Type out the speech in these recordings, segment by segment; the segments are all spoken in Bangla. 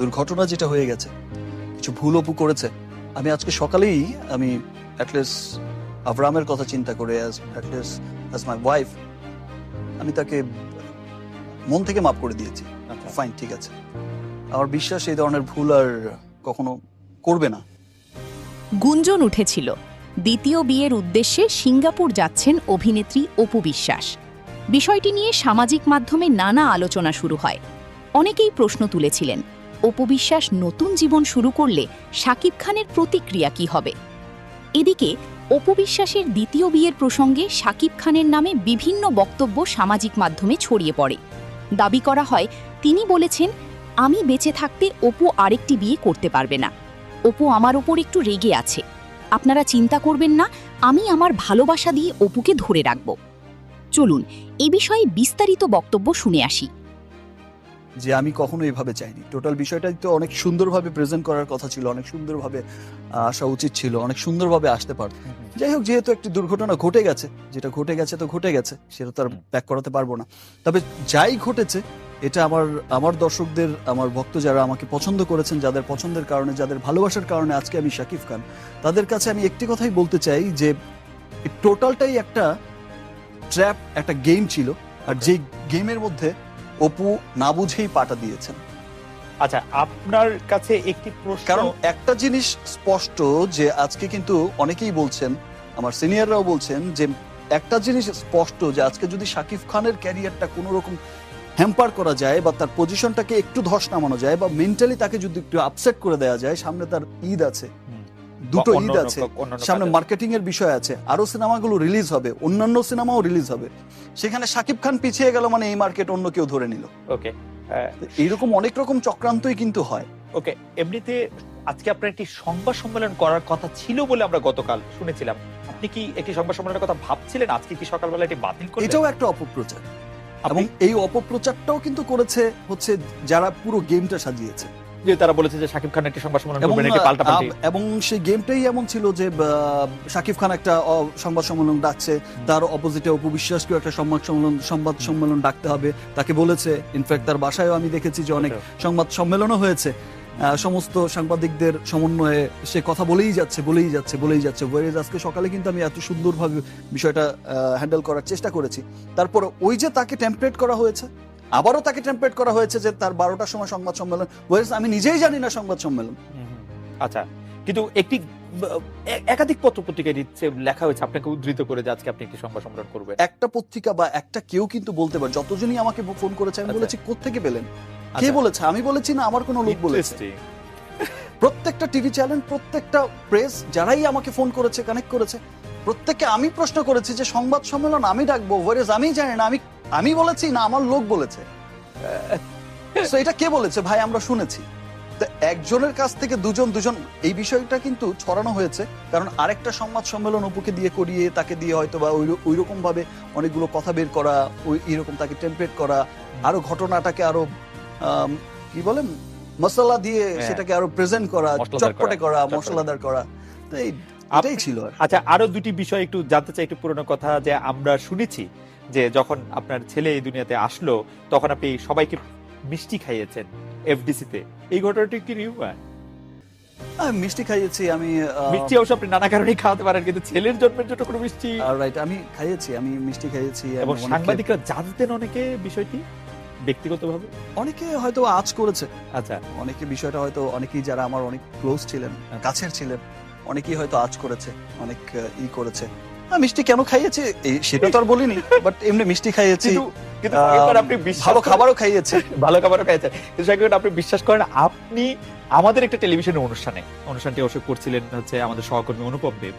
দুর্ঘটনা যেটা হয়ে গেছে, কিছু ভুল অপু করেছে, আমি আজকে সকালেই আমি অ্যাটলিস্ট আবরামের কথা চিন্তা করে অ্যাজ মাই ওয়াইফ আমি তাকে মন থেকে মাফ করে দিয়েছি। ফাইন, ঠিক আছে। আমার বিশ্বাস এই ধরনের ভুল আর কখনো করবে না। গুঞ্জন উঠেছিল দ্বিতীয় বিয়ের উদ্দেশ্যে সিঙ্গাপুর যাচ্ছেন অভিনেত্রী অপু বিশ্বাস। বিষয়টি নিয়ে সামাজিক মাধ্যমে নানা আলোচনা শুরু হয়। অনেকেই প্রশ্ন তুলেছিলেন, অপু বিশ্বাস নতুন জীবন শুরু করলে শাকিব খানের প্রতিক্রিয়া কি হবে। এদিকে অপু বিশ্বাসের দ্বিতীয় বিয়ের প্রসঙ্গে শাকিব খানের নামে বিভিন্ন বক্তব্য সামাজিক মাধ্যমে ছড়িয়ে পড়ে। দাবি করা হয়, তিনি বলেছেন, আমি বেঁচে থাকতে অপু আরেকটি বিয়ে করতে পারবে না। অপু আমার ওপর একটু রেগে আছে, আপনারা চিন্তা করবেন না, আমি আমার ভালোবাসা দিয়ে অপুকে ধরে রাখব। চলুন এ বিষয়ে বিস্তারিত বক্তব্য শুনে আসি। যে আমি কখনো এভাবে চাইনি। টোটাল বিষয়টা তো অনেক সুন্দরভাবে প্রেজেন্ট করার কথা ছিল, অনেক সুন্দরভাবে আসা উচিত ছিল, অনেক সুন্দরভাবে আসতে পারত। যাই হোক, যেহেতু একটি দুর্ঘটনা ঘটে গেছে, যেটা ঘটে গেছে তো ঘটে গেছে, সেটা তো আর ব্যাক করাতে পারবো না। তবে যাই ঘটেছে, এটা আমার দর্শকদের, আমার ভক্ত যারা আমাকে পছন্দ করেছেন, যাদের পছন্দের কারণে, যাদের ভালোবাসার কারণে আজকে আমি শাকিব খান, তাদের কাছে আমি একটি কথাই বলতে চাই যে টোটালটাই একটা ট্র্যাপ, একটা গেম ছিল। আর যে গেমের মধ্যে অপু না বুঝেই পাটা দিয়েছেন। আচ্ছা, আপনার কাছে একটি প্রশ্ন, কারণ একটা জিনিস স্পষ্ট যে আজকে কিন্তু অনেকেই বলছেন, আমার সিনিয়ররাও বলছেন যে একটা জিনিস স্পষ্ট যে আজকে যদি শাকিব খানের ক্যারিয়ারটা কোনো রকম হ্যাম্পার করা যায় বা তার পজিশনটাকে একটু ধস নামানো যায় বা মেন্টালি তাকে যদি একটু আপসেট করে দেওয়া যায়, সামনে তার ঈদ আছে, দুটো ঈদ আছে, সামনে মার্কেটিং এর বিষয় আছে, আরো সিনেমাগুলো রিলিজ হবে, অন্যান্য সিনেমাও রিলিজ হবে, সেখানে শাকিব খান পিছিয়ে গেল মানে এই মার্কেট অন্য কেউ ধরে নিল। ওকে, এইরকম অনেক রকম চক্রান্তই কিন্তু হয়। ওকে, এমনিতে আজকে আপনার একটি সংবাদ সম্মেলন করার কথা ছিল বলে আমরা গতকাল শুনেছিলাম। আপনি কি একটি সংবাদ সম্মেলনের কথা ভাবছিলেন? আজকে কি সকালবেলা এটি বাতিল করলেন? এটাও একটা অপপ্রচার, এবং এই অপপ্রচারটাও কিন্তু করেছে হচ্ছে যারা পুরো গেমটা সাজিয়েছে। যে তারা বলেছে যে শাকিব খান একটি সংবাদ সম্মেলন করবেন, একটি পাল্টাপাল্টি, এবং সেই গেমটাই এমন ছিল যে শাকিব খান একটা সংবাদ সম্মেলন ডাকছে, তার অপোজিটে অপু বিশ্বাসকেও একটা সংবাদ সম্মেলন ডাকতে হবে, তাকে বলেছে। ইনফ্যাক্ট তার বাসায়ও আমি দেখেছি যে অনেক সংবাদ সম্মেলনও হয়েছে, সমস্ত সাংবাদিকদের সমন্বয়ে সে কথা বলেই যাচ্ছে। আজকে সকালে কিন্তু আমি এত সুন্দরভাবে বিষয়টা হ্যান্ডেল করার চেষ্টা করেছি। তারপর ওই যে তাকে টেম্পলেট করা হয়েছে, আবারও তাকে টেম্পলেট করা হয়েছে যে তার 12টার সময় সংবাদ সম্মেলন, আমি নিজেই জানি না সংবাদ সম্মেলন। আচ্ছা, কিন্তু একটি একাধিক পত্রপত্রিকায় লেখা হয়েছে আপনাকে উদ্ধৃত করে যে আজকে আপনি একটি সংবাদ সম্মেলন করবেন। একটা পত্রিকা বা একটা কেউ কিন্তু বলতে পারে, যতজনই আমাকে ফোন করেছে আমি বলেছি কোত্থেকে পেলেন, কে বলেছে, আমি বলেছি না আমার কোনো লোক বলেছে। প্রত্যেকটা টিভি চ্যানেল, প্রত্যেকটা প্রেস যারাই আমাকে ফোন করেছে, কানেক্ট করেছে, প্রত্যেককে আমি প্রশ্ন করেছি যে সংবাদ সম্মেলন আমি ডাকবো, আমি জানি না, আমি বলেছি না আমার লোক বলেছে। এটা কে বলেছে ভাই, আমরা শুনেছি। তো একজনের কাছ থেকে দুজন এই বিষয়টা কিন্তু ছড়ানো হয়েছে, কারণ আরেকটা সংবাদ সম্মেলন অপুকে দিয়ে করিয়ে তাকে দিয়ে হয়তো বা ওই রকম ভাবে অনেকগুলো কথা বের করা, ওই এরকম তাকে টেমপ্লেট করা, আরো ঘটনাটাকে আরো কি বলেন মশলা দিয়ে সেটাকে আরো প্রেজেন্ট করা, চটপটে করা, মশলাদার করা। তো এটাই ছিল। আচ্ছা, আরো দুটি বিষয় একটু জানতে চাই, একটু পুরনো কথা, যে আমরা শুনেছি যে যখন আপনার ছেলে এই দুনিয়াতে আসলো তখন আপনি সবাইকে মিষ্টি খাইয়েছেন এফডিসিতে, এই ঘটনাটি কি রিউমার? মিষ্টি খাইয়েছি আমি। মিষ্টি অবশ্য আপনি নানা কারণেই খাওয়াতে পারেন, কিন্তু ছেলের জন্মের জন্য কোনো মিষ্টি? রাইট, আমি মিষ্টি খাইয়েছি। এবং সাংবাদিকরা জানতেন অনেকে বিষয়টি ব্যক্তিগতভাবে? অনেকে হয়তো আজ করেছে। আচ্ছা, অনেকে বিষয়টা হয়তো, অনেকেই যারা আমার অনেক ক্লোজ ছিলেন, কাছের ছিলেন, অনেকেই হয়তো আজ করেছে, অনেক মিষ্টি কেন খাইয়েছে সেটা তো আর বলিনি, বাট এমনি মিষ্টি খাইয়েছি, ভালো খাবারও খাইয়েছে। কিন্তু আপনি বিশ্বাস করেন, আপনি আমাদের একটা টেলিভিশনের অনুষ্ঠানটি অবশ্য করছিলেন হচ্ছে আমাদের সহকর্মী অনুপম দেব,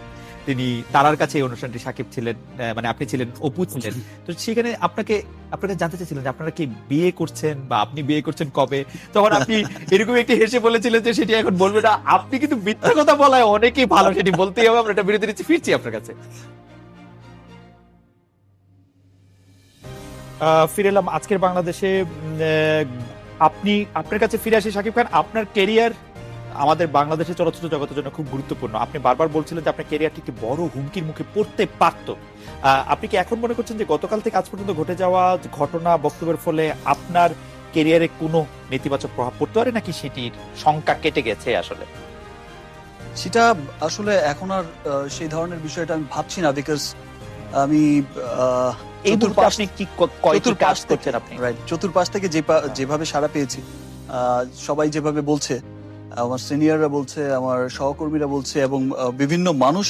তিনি তারার কাছে এই অনুষ্ঠানটি সাকিব ছিলেন, মানে আপনি ছিলেন, অপু ছিলেন। তো সেখানে আপনাকে জানতে চাইছিলেন যে আপনারা কি বিয়ে করছেন বা আপনি বিয়ে করছেন কবে, তখন আপনি এরকম একটি হেসে বলেছিলেন যে সেটি এখন বলবে না। আপনি কিন্তু মিথ্যা কথা বলায় অনেকেই ভালো, সেটি বলতেই হবে। আমরা এটা বিরতি নিচ্ছি, ফিরছি আপনার কাছে। ফিরে এলাম আজকের বাংলাদেশে। আপনার কাছে ফিরে আসি শাকিব খান, আপনার ক্যারিয়ার আমাদের বাংলাদেশের চলচ্চিত্র জগতের জন্য খুব গুরুত্বপূর্ণ। আপনি বারবার বলছিলেন যে আপনার ক্যারিয়ারটি একটি বড় হুমকির মুখে পড়তে পারত। আপনি কি এখন মনে করছেন যে গতকাল থেকে আজ পর্যন্ত ঘটে যাওয়া ঘটনা, বক্তব্যের ফলে আপনার ক্যারিয়ারে কোনো নেতিবাচক প্রভাব পড়তে পারে নাকি সেটির সংখ্যা কেটে গেছে আসলে? সেটা আসলে এখন আর সেই ধরনের বিষয়টা আমি ভাবছি না, বিকজ আমি এই মুহূর্তে আপনি কি কয়টি কাজ করছেন আপনি? রাইট, চতুর্পাশ থেকে যেভাবে সাড়া পেয়েছি, সবাই যেভাবে বলছে, আমার সিনিয়ররা বলছে, আমার সহকর্মীরা বলছে, এবং বিভিন্ন মানুষ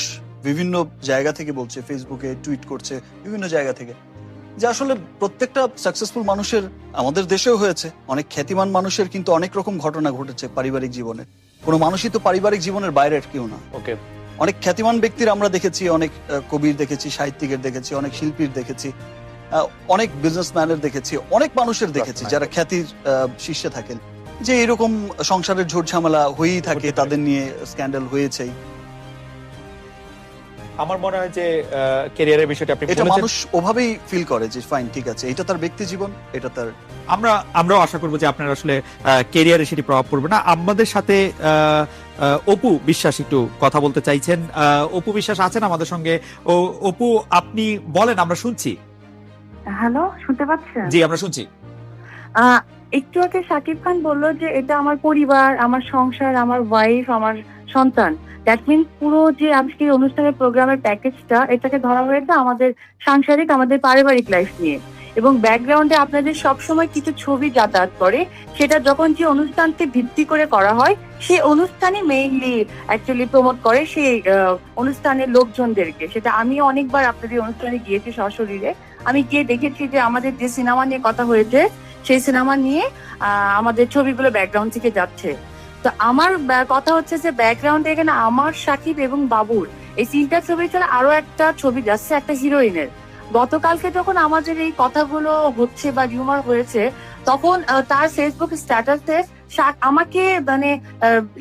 বিভিন্ন জায়গা থেকে বলছে, ফেসবুকে টুইট করছে বিভিন্ন জায়গা থেকে, যে আসলে প্রত্যেকটা সাকসেসফুল মানুষের, আমাদের দেশেও হয়েছে, অনেক খ্যাতিমান মানুষের কিন্তু অনেক রকম ঘটনা ঘটেছে পারিবারিক জীবনে। কোনো মানুষই তো পারিবারিক জীবনের বাইরের কেউ না। ওকে, অনেক খ্যাতিমান ব্যক্তির আমরা দেখেছি, অনেক কবির দেখেছি, সাহিত্যিকের দেখেছি, অনেক শিল্পীর দেখেছি, অনেক বিজনেসম্যানের দেখেছি, অনেক মানুষের দেখেছি যারা খ্যাতির শীর্ষে থাকেন, যে এরকম সংসারের ঝোট ঝামেলা হয়েই থাকে, তাদের নিয়ে স্ক্যান্ডাল হয়েছেই। আমার মনে হয় যে ক্যারিয়ারের বিষয়টা আপনি এটা বলেছেন, মানুষ ওভাবেই ফিল করে যে ফাইন, ঠিক আছে, এটা তার ব্যক্তি জীবন, এটা তার। আমরাও আশা করবো যে আপনার আসলে ক্যারিয়ারে সেটি প্রভাব পড়বে না। আমাদের সাথে অপু বিশ্বাস একটু কথা বলতে চাইছেন। অপু বিশ্বাস আছেন আমাদের সঙ্গে? অপু, আপনি বলেন, আমরা শুনছি। হ্যালো, শুনতে পাচ্ছেন? জি, আমরা শুনছি। একটু আগে শাকিব খান বললো যে এটা আমার পরিবার, আমার সংসার, আমার ওয়াইফ, আমার সন্তান। দ্যাট মিনস পুরো যে আজকে অনুষ্ঠানের প্রোগ্রামের প্যাকেজটা, এটাকে ধরা হয়েছে আমাদের সাংসারিক, আমাদের পারিবারিক লাইফ নিয়ে। এবং ব্যাকগ্রাউন্ডে আপনাদের সবসময় কিছু ছবি যাতায়াত করে, সেটা যখন যে অনুষ্ঠানকে ভিত্তি করে করা হয়, সেই অনুষ্ঠানই মেইনলি অ্যাকচুয়ালি প্রমোট করে সেই অনুষ্ঠানের লোকজনদেরকে। সেটা আমি অনেকবার আপনাদের অনুষ্ঠানে গিয়েছি সশরীরে, আমি গিয়ে দেখেছি যে আমাদের যে সিনেমা নিয়ে কথা হয়েছে, সেই সিনেমা নিয়ে আমাদের ছবিগুলো ব্যাকগ্রাউন্ড থেকে যাচ্ছে। তো আমার কথা হচ্ছে যে ব্যাকগ্রাউন্ডে এখানে আমার, সাকিব এবং বাবুর এই তিনটা ছবি ছাড়া আরো একটা ছবি যাচ্ছে একটা হিরোইনের। গতকালকে যখন আমাদের এই কথাগুলো হচ্ছে বা রিউমার হয়েছে, তখন তার ফেসবুক স্ট্যাটাসে আমাকে মানে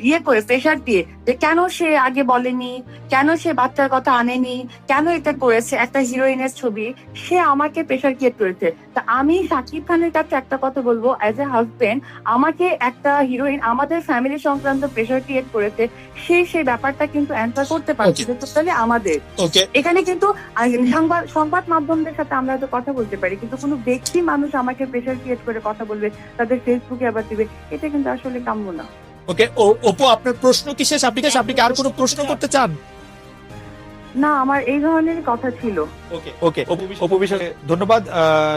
ইয়ে করে প্রেশার দিয়ে যে কেন সে আগে বলেনি, কেন সে বাচ্চার কথা আনেনি, কেন এটা করেছে, একটা হিরোইনের ছবি, সে আমাকে প্রেশার ক্রিয়েট করেছে। তা আমি শাকিব খানের কাছে একটা কথা বলবো, অ্যাজ এ হাজবেন্ড, আমাকে একটা হিরোইন আমাদের ফ্যামিলি সংক্রান্ত প্রেশার ক্রিয়েট করেছে, সেই ব্যাপারটা কিন্তু অ্যান্সার করতে পারছে টোটালি আমাদের। এখানে কিন্তু সংবাদ মাধ্যমদের সাথে আমরা হয়তো কথা বলতে পারি, কিন্তু কোনো ব্যক্তি মানুষ আমাকে প্রেশার ক্রিয়েট করে কথা বলবে, তাদের ফেসবুকে আবার দিবে, এটা কিন্তু আসলে কাম্য না। ওকে, অপু, আপনার প্রশ্ন কি শেষ? আপনি কি আর কোনো প্রশ্ন করতে চান? না, আমার এই ধরনের কথা ছিল। ওকে, অপু বিশ্বাস, ধন্যবাদ।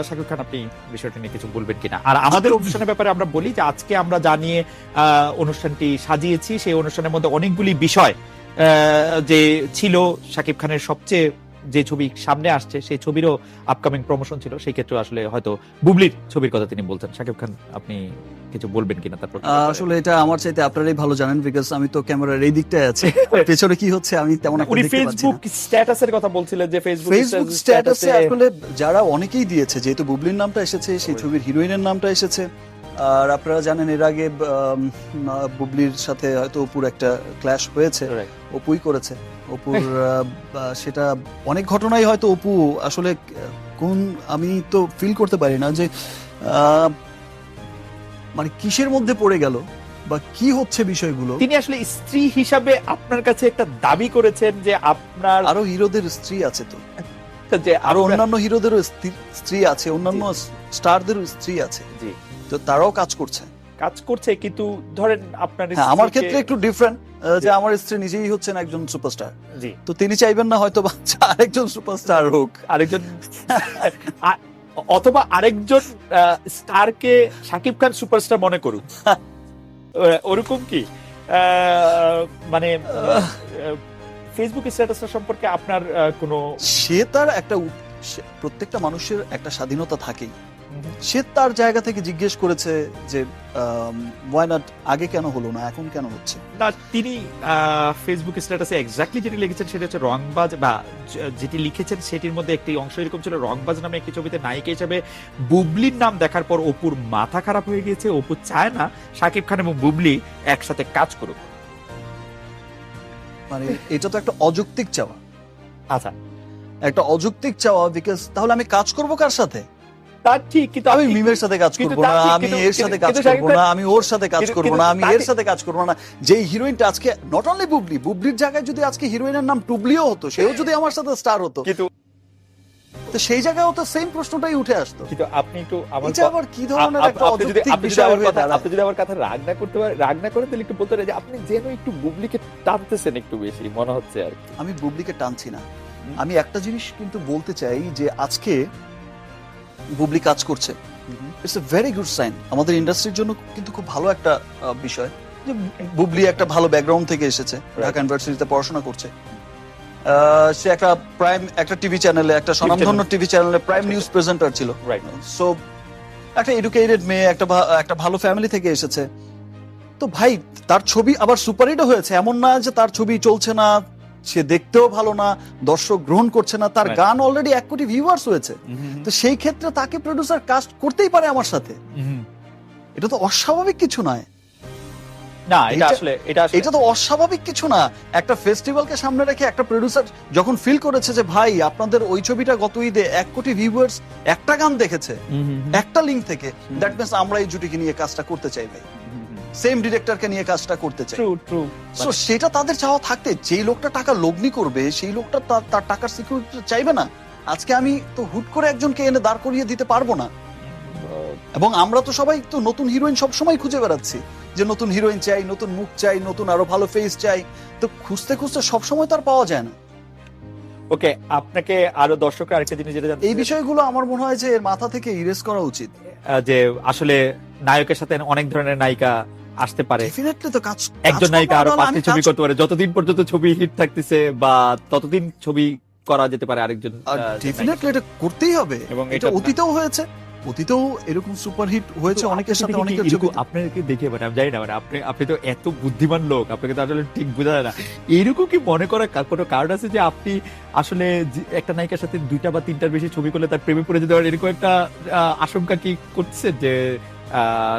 শাকিব খান, আপনি বিষয়টা নিয়ে কিছু বলবেন কিনা? আর আমাদের অনুষ্ঠানের ব্যাপারে আমরা বলি যে আজকে আমরা জানিয়ে অনুষ্ঠানটি সাজিয়েছি, সেই অনুষ্ঠানের মধ্যে অনেকগুলি বিষয় যে ছিল, শাকিব খানের সবচেয়ে যে ছবি সামনে আসছে সেই ছবিরও আপকামিং প্রমোশন ছিল, সেই ক্ষেত্রে আসলে হয়তো বুবলির ছবির কথা তিনি বলতেন। শাকিব খান, আপনি কিছু বলবেন কিনা তারপর? আসলে এটা আমার চাইতে আপনারাই ভালো জানেন, বিকজ আমি তো ক্যামেরার এই দিকটায় আছি, পেছনে কি হচ্ছে আমি তেমন একটা উনি দেখতে পাচ্ছি না। ফেসবুক স্ট্যাটাসের কথা বলছিলেন যে ফেসবুক স্ট্যাটাসে আসলে যারা অনেকেই দিয়েছে, যেহেতু বুবলির নামটা এসেছে, সেই ছবির হিরোইনের নামটা এসেছে। আর আপনারা জানেন এর আগে বুবলির সাথে হয়তো অপুর একটা ক্ল্যাশ হয়েছে, অপুই করেছে অপুর সেটা অনেক ঘটনাই হয়তো অপু আসলে কোন, আমি তো ফিল করতে পারি না যে মানে কিসের মধ্যে পড়ে গেল বা কি হচ্ছে বিষয়গুলো। তিনি আসলে স্ত্রী হিসাবে আপনার কাছে একটা দাবি করেছেন যে আপনার আরো হিরোদের স্ত্রী আছে, তো যে আরো অন্যান্য হিরোদেরও স্ত্রী আছে, অন্যান্য স্টারদেরও স্ত্রী আছে, তো তারাও কাজ করছে, কিন্তু ধরেন আপনার আমার ক্ষেত্রে একটু ডিফারেন্ট, যে আমার স্ত্রী নিজেই হচ্ছেন একজন সুপারস্টার, জি, তো তিনি চাইবেন না হয়তো আরেকজন সুপারস্টার হোক, আরেকজন অথবা আরেকজন স্টারকে শাকিব খান সুপারস্টার মনে করুন, ওরকম কি মানে ফেসবুক স্ট্যাটাস সম্পর্কে আপনার কোনো? সে তার একটা, প্রত্যেকটা মানুষের একটা স্বাধীনতা থাকেই, সে তার জায়গা থেকে জিজ্ঞেস করেছে যে ওয়াই নট, আগে কেন হলো না, এখন কেন হচ্ছে না। তিনি ফেসবুক স্ট্যাটাসে এক্স্যাক্টলি যেটি লিখেছেন সেটা হচ্ছে রংবাজ, বা যেটি লিখেছেন সেটির মধ্যে একটি অংশ এরকম ছিল, রংবাজ নামে একটি ছবিতে নায়িকা হিসেবে বুবলির নাম দেখার পর অপুর মাথা খারাপ হয়ে গিয়েছে, অপু চায় না শাকিব খান এবং বুবলি একসাথে কাজ করুক। মানে এটা তো একটা অযৌক্তিক চাওয়া। আচ্ছা, একটা অযৌক্তিক চাওয়া, বিকজ তাহলে আমি কাজ করব কার সাথে? তার ঠিক, কিন্তু আমি মিমের সাথে কাজ করব না, আমি এর সাথে কাজ করব না, আমি ওর সাথে কাজ করব না, আমি এর সাথে কাজ করব না। যেই হিরোইনটা আজকে নট অনলি বুবলির জায়গায় যদি আজকে হিরোইনের নাম টুবলিও হতো, সেও যদি আমার সাথে স্টার হতো, কিন্তু তো সেই জায়গায়ও তো সেম প্রশ্নটাই উঠে আসতো। কিন্তু আপনি একটু আমার এটা আবার কি ধরনের একটা অযৌক্তিক বিষয় হয়ে দাঁড়ায়? আপনি যদি আমার কথা রাগ না করে তাহলে একটু বলতে যে আপনি যেন একটু বুবলিকে টানতেছেন একটু বেশি মনে হচ্ছে আর কি। আমি বুবলিকে টানছি না, আমি একটা জিনিস কিন্তু বলতে চাই যে আজকে বুবলি কাজ করছে, it's a very good sign. আমাদের ইন্ডাস্ট্রির জন্য কিন্তু খুব ভালো একটা বিষয় যে বুবলি একটা ভালো ব্যাকগ্রাউন্ড থেকে এসেছে, ঢাকা ইউনিভার্সিটিতে পড়াশোনা করছে। সে একটা প্রাইম একটা টিভি চ্যানেলে, একটা স্বনামধন্য টিভি চ্যানেলে প্রাইম নিউজ প্রেজেন্টার ছিল। রাইট। সো একটা এডুকেটেড মেয়ে, একটা ভালো ফ্যামিলি থেকে এসেছে। তো ভাই তার ছবি আবার সুপারহিটও হয়েছে, এমন না যে তার ছবি চলছে না, সে দেখতেও ভালো না, দর্শক গ্রহণ করছে না, তার Right. গান অলরেডি 1 কোটি ভিউয়ার্স হয়েছে। তো সেই ক্ষেত্রে তাকে প্রোডিউসার কাস্ট করতেই পারে আমার সাথে, এটা তো অস্বাভাবিক কিছু নয়। না এটা আসলে এটা তো অস্বাভাবিক কিছু না। একটা ফেস্টিভ্যালকে সামনে রেখে একটা প্রোডিউসার যখন ফিল করেছে যে ভাই আপনাদের ওই ছবিটা গত ঈদে 1 কোটি ভিউয়ার্স একটা গান দেখেছে, একটা লিঙ্ক থেকে, দ্যাট মিন্স আমরা এই জুটিকে নিয়ে কাজটা করতে চাই ভাই, সেম ডিরেক্টরকে নিয়ে কাজটা করতে চাই। ট্রু সো সেটা তাদের চাওয়া থাকতে, যেই লোকটা টাকা লগ্নি করবে সেই লোকটা তার টাকার সিকিউরিটি চাইবে না। আজকে আমি তো হুট করে একজনকে এনে দাঁড় করিয়ে দিতে পারবো না। এবং আমরা তো সবাই তো নতুন হিরোইন সবসময় খুঁজে বেড়াচ্ছি, যে নতুন হিরোইন চাই, নতুন মুখ চাই, নতুন আরো ভালো ফেস চাই। তো খুঁজতে খুঁজতে সবসময় তো আর পাওয়া যায় না। ওকে, আপনাকে আরো দর্শকরা আরেকটা জিনিস যেটা জানতে এই বিষয়গুলো আমার মনে হয় যে এর মাথা থেকে ইরেজ করা উচিত। যে আসলে নায়কের সাথে অনেক ধরনের নায়িকা আসতে পারে, ডেফিনেটলি তো কাজ একজন নায়িকা আরো 5টি ছবি করতে পারে, যতদিন পর্যন্ত ছবি হিট থাকতেছে বা ততদিন ছবি করা যেতে পারে আরেকজন। ডেফিনেটলি এটা করতেই হবে, এবং এটা অতীতেও হয়েছে, অতীতেও এরকম সুপারহিট হয়েছে অনেকের সাথে, অনেকের ছবি। আপনাকে দেখে মানে আমি জানি না, মানে আপনি তো এত বুদ্ধিমান লোক, আপনাকে তো আসলে ঠিক বোঝা যায় না। এরকম কি মনে করার কোনো কারণ আছে যে আপনি আসলে একটা নায়িকার সাথে 2টা বা 3টার বেশি ছবি করলে তার প্রেমে পড়ে যেতে পারেন, এরকম একটা আশঙ্কা কি করছেন যে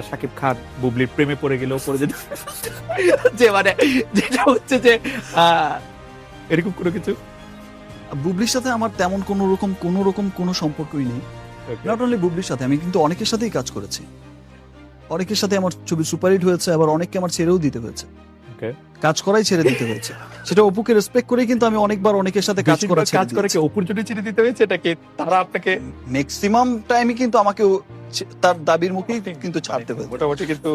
শাকিব খান বুবলির প্রেমে পড়ে গেলেও পড়ে যেতে যে মানে যেটা হচ্ছে যে এরকম কোনো কিছু? বুবলির সাথে আমার তেমন কোনো রকম কোনো সম্পর্কই নেই। নট অনলি বুবলির সাথে, আমি কিন্তু অনেকের সাথেই কাজ করেছি, অনেকের সাথে আমার ছবি সুপারহিট হয়েছে, আবার অনেককে আমার ছেড়েও দিতে হয়েছে, কাজ করাই ছেড়ে দিতে হয়েছে। সেটা অপুকে রেসপেক্ট করেই কিন্তু আমি অনেকবার অনেকের সাথে কাজ করে কি অপুর জন্য ছেড়ে দিতে হয়েছে? এটা কি তারা আপনাকে ম্যাক্সিমাম টাইমই কিন্তু আমাকে তার দাবির মুখেই কিন্তু ছাড়তে হয়েছে মোটামুটি? কিন্তু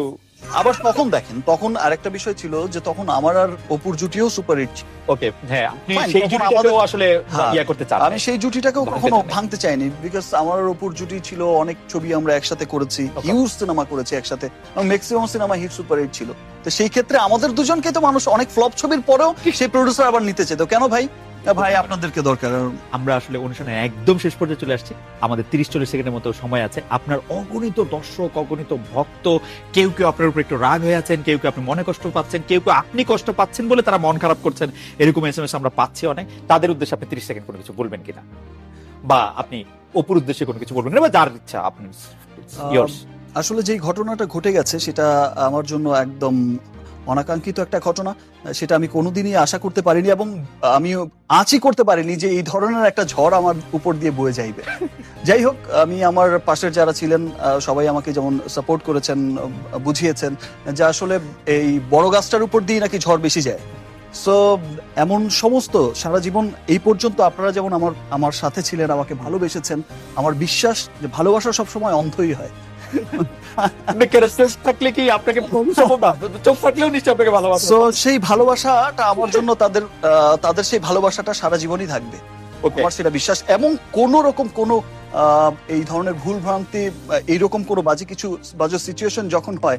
আবার তখন দেখেন, তখন আরেকটা বিষয় ছিল যে তখন আমার আর অপুর জুটিও সুপারহিট ছিল। ওকে, হ্যাঁ, আপনি Fine, সেই তখন জুটিটাকেও আসলে হ্যাঁ, ইয়া করতে চান। আমি সেই জুটিটাকেও ভাঙতে কখনো চান না। ভাঙতে চাইনি, বিকজ আমার আর অপুর জুটি ছিল, অনেক ছবি আমরা একসাথে করেছি, Okay. হিউজ সিনেমা করেছি একসাথে, এবং ম্যাক্সিমাম সিনেমা হিট সুপারহিট ছিল। তো সেই ক্ষেত্রে আমাদের দুজনকে তো মানুষ অনেক ফ্লপ ছবির পরেও সেই প্রোডিউসার আবার নিতে চেত, কেন ভাই? ভাই আপনাদেরকে দরকার। আমরা আসলে অনুষ্ঠানে একদম শেষ পর্যায়ে চলে আসছি, আমাদের 30-40 সেকেন্ডের মতো সময় আছে। আপনার অগণিত দর্শক, অগণিত ভক্ত, কেউ কেউ আপনার উপর একটু রাগ হয়ে আছেন, কেউ কেউ আপনি মনে কষ্ট পাচ্ছেন, কেউ কেউ আপনি কষ্ট পাচ্ছেন বলে তারা মন খারাপ করছেন, এরকম এসএমএস আমরা পাচ্ছি অনেক। তাদের উদ্দেশ্যে আপনি 30 সেকেন্ড কোনো কিছু বলবেন কিনা, বা আপনি অপুর উদ্দেশ্যে কোনো কিছু বলবেন কিনা, বা যার ইচ্ছা আপনি। Yours. আসলে যেই ঘটনাটা ঘটে গেছে সেটা আমার জন্য একদম অনাকাঙ্ক্ষিত একটা ঘটনা, সেটা আমি কোনোদিনই আশা করতে পারিনি, এবং আমি আঁচই করতে পারিনি যে এই ধরনের একটা ঝড় আমার উপর দিয়ে বয়ে যাইবে। যাই হোক, আমি আমার পাশের যারা ছিলেন সবাই আমাকে যেমন সাপোর্ট করেছেন, বুঝিয়েছেন যে আসলে এই বড় গাছটার উপর দিয়ে নাকি ঝড় বেশি যায়। সো এমন সমস্ত সারা জীবন এই পর্যন্ত আপনারা যেমন আমার সাথে ছিলেন, আমাকে ভালোবেসেছেন, আমার বিশ্বাস যে ভালোবাসা সবসময় অন্ধই হয়। থাকলে কি আপনাকে চোখ থাকলেও নিশ্চয় আপনাকে ভালোবাসা। সো সেই ভালোবাসাটা আমার জন্য তাদের সেই ভালোবাসাটা সারা জীবনই থাকবে, আমার সেটা বিশ্বাস। এবং কোন রকম কোন এই ধরনের ভুল ভ্রান্তি, এইরকম কোনো বাজে সিচুয়েশন যখন হয়,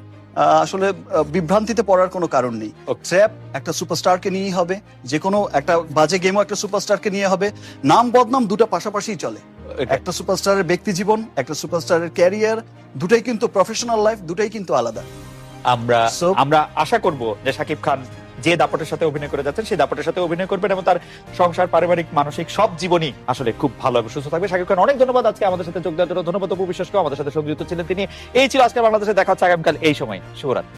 আসলে বিভ্রান্তিতে পড়ার কোনো কারণ নেই। ট্র্যাপ একটা সুপারস্টারকে নিয়েই হবে, যে কোনো একটা বাজে গেমও একটা সুপারস্টারকে নিয়ে হবে। নাম বদনাম দুটো পাশাপাশি চলে, একটা সুপারস্টারের ব্যক্তি জীবন, একটা সুপারস্টারের ক্যারিয়ার, দুটাই কিন্তু প্রফেশনাল লাইফ, দুটাই কিন্তু আলাদা। আমরা আশা করব যে শাকিব খান যে দাপটের সাথে অভিনয় করে যাচ্ছেন সেই দাপটের সাথে অভিনয় করবেন, এবং তার সংসার, পারিবারিক, মানসিক সব জীবনই আসলে খুব ভালো এবং সুস্থ থাকবে। শাকিব খান, অনেক ধন্যবাদ আজকে আমাদের সাথে যোগ দেওয়ার জন্য। ধন্যবাদ অপু বিশ্বাসকে, আমাদের সাথে সংযুক্ত ছিলেন তিনি। এই ছিল আজকে বাংলাদেশে, দেখা হচ্ছে আগামীকাল এই সময়। শুভরাত্রি।